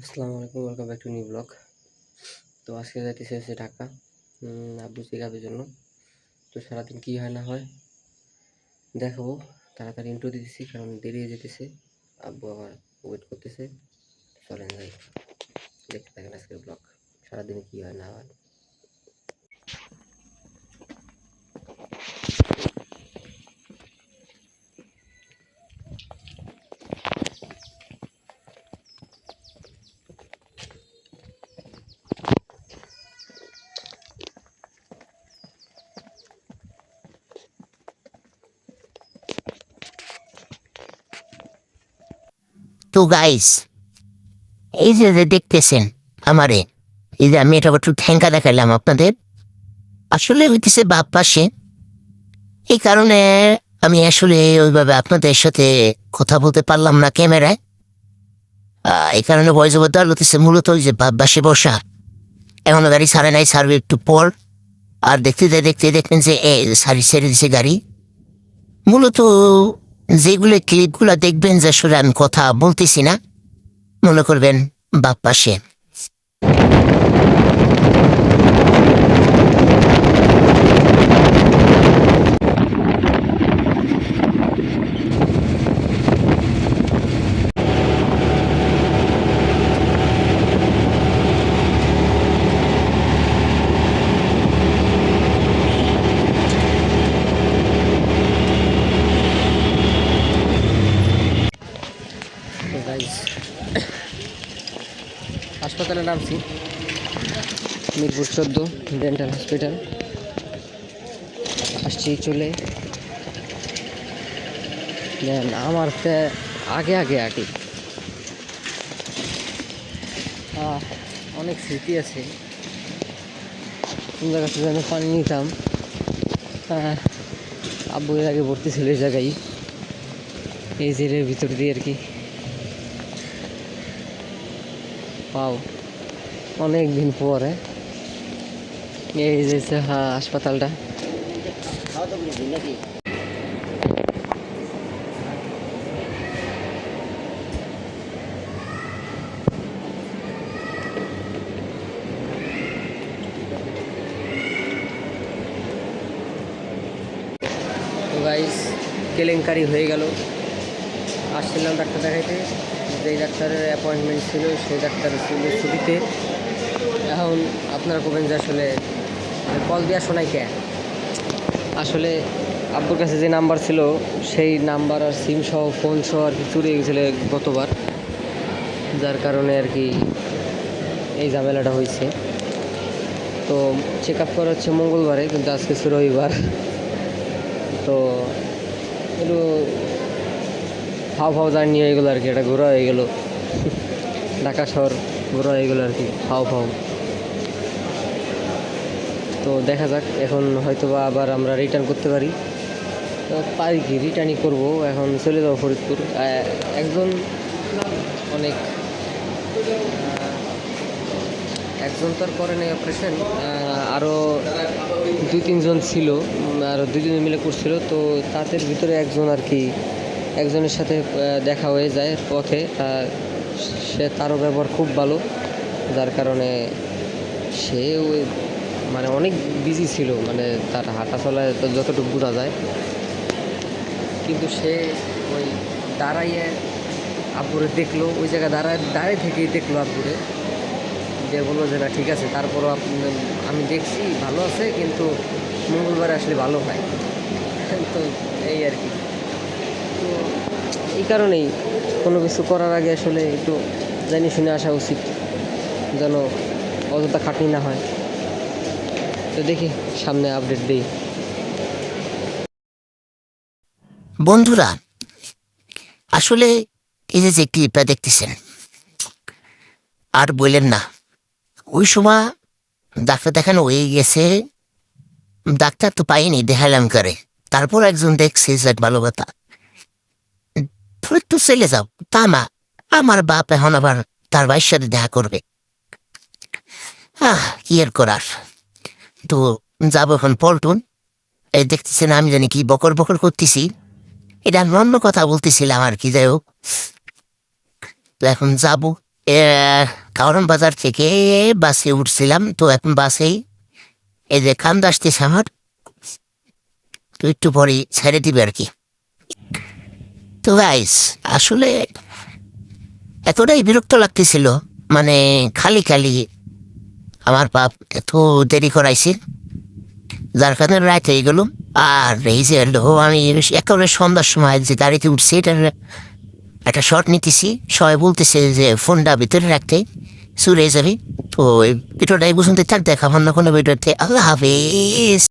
আসসালামু আলাইকুম, welcome back to new blog. তো আজকে যাইতেছে হচ্ছে ঢাকা আব্বু চেকআপের জন্য। তো সারাদিন কী হয় না হয় দেখাবো। তাড়াতাড়ি ইন্ট্রো দিতেছি কারণ দেরি হয়ে যেতেছে, আব্বু আবার ওয়েট করতেছে। চলেন যাই, দেখতে থাকেন আজকের ব্লগ, সারাদিনে কী হয় না হয়। তো গাইস, এই যে দেখতেছেন আমারে, এই যে আমি এটা একটু ঠ্যাঙ্কা দেখাইলাম আপনাদের, আসলে হইতেছে বাপ পাশে। এই কারণে আমি আসলে ওইভাবে আপনাদের সাথে কথা বলতে পারলাম না ক্যামেরায়। এই কারণে ভয়েস ওভার দেওয়া হইতেছে মূলত ওই যে বাপ পাশে বসা। এখনো গাড়ি ছাড়ে নাই, ছাড়বে একটু পর। আর দেখতে দেখবেন যে সারি ছেড়ে দিছে গাড়ি। মূলত যেগুলো ক্লিপগুলো দেখবেন যে আসলে আমি কথা বলতেছি না, মনে করবেন বাপ পাশে। তো গাইজ, হাসপাতালে নামছি, মিরপুর 14 ডেন্টাল হসপিটাল। আসছি চলে দেন আমার আগে আগে আগে অনেক স্মৃতি আছে। কোন জায়গা থেকে যেন পানি নিতাম, আব্বু এর আগে ভর্তি ছিল এই জায়গায়, এই জেলের ভিতর দিয়ে আর কি। পাও অনেক দিন পরে এই যে হাসপাতালটা। তো গাইস, কেলেঙ্কারি হয়ে গেল। আসছিলাম ডাক্তার দেখাইতে, যেই ডাক্তারের অ্যাপয়েন্টমেন্ট ছিল সেই ডাক্তার ছিল ছুটিতে। এখন আপনারা কবেন যে আসলে কল দেওয়া শোনাই কে, আসলে আব্বুর কাছে যে নাম্বার ছিল সেই নাম্বার আর সিম সহ ফোন সহ আর কি চুরি গেছিল গতবার, যার কারণে আর কি এই ঝামেলাটা হয়েছে। তো চেক আপ করা হচ্ছে মঙ্গলবারে, কিন্তু আজকে ছিল রবিবার। তো একটু ফাও জার্নি হয়ে গেলো আর কি, এটা ঘোরা হয়ে গেলো। ঢাকা শহর ঘোরা হয়ে গেলো আর কি, ফাও। তো দেখা যাক, এখন হয়তো বা আবার আমরা রিটার্ন করতে পারি। তো পারি কি, রিটার্নই করবো। এখন চলে যাবো ফরিদপুর। একজন অনেক একজন তো আর করে নেই অপারেশন, আরও 2-3 জন ছিল, আরও 2 জন মিলে করছিল। তো তাদের ভিতরে একজন আর কি, একজনের সাথে দেখা হয়ে যায় পথে। সে তারও ব্যবহার খুব ভালো, যার কারণে সে ওই মানে অনেক বিজি ছিল, মানে তার হাঁটা চলায় তো যতটুকু বোঝা যায়। কিন্তু সে ওই দাঁড়াইয়ে আব্বুরে দেখলো, ওই জায়গায় দাঁড়ায় থেকেই দেখলো আব্বুরে, যে বললো যে না ঠিক আছে, তারপরও আমি দেখছি ভালো আছে, কিন্তু মঙ্গলবারে আসলে ভালো হয়। তো এই আর কি। তো এই কারণেই কোনো কিছু করার আগে আসলে একটু জানি শুনে আসা উচিত, যেন অযথা খাটনি না হয়। তো দেখি সামনে আপডেট দিই। বন্ধুরা, আসলে এই যে ক্লিপটা দেখতেছেন, আর বললেন না, ওই সময় ডাক্তার দেখানো হয়ে গেছে, ডাক্তার তো পাইনি, দেখালাম করে। তারপর একজন দেখছে যে ভালো কথা, একটু চলে যাও। তা না, আমার বাপ এখন আবার তার ভাইয়ের সাথে দেখা করবে। কি আর করার। তো যাবো এখন পল্টন। এই দেখতেছেন আমি জানি কি বকর বকর করতেছি, এটা আমি অন্য কথা বলতেছিলাম আর কি, যাই হোক। তো এখন যাবো, কারণ বাজার থেকে বাসে উঠছিলাম, তো এখন বাসেই এই যে কান্দা আসতেছে আমার, তো একটু পরে ছেড়ে দিবে আর কি। তো গাইস আসলে এতটাই বিরক্ত লাগতেছিল, মানে খালি খালি আমার বাপ এত দেরি করাইছে, যার কারণে রাত হয়ে গেল। আর এই যে আমি একেবারে সন্ধ্যার সময় যে গাড়িতে উঠছি, এটার একটা শর্ট নিতেছি, সবাই বলতেছে যে ফোনটা ভিতরে রাখতে চুরে যাবে। তো এই ভিডিওটাই বুঝতে থাক, দেখা অন্য কোনো ভিডিওতে। আল্লাহ হাফেজ।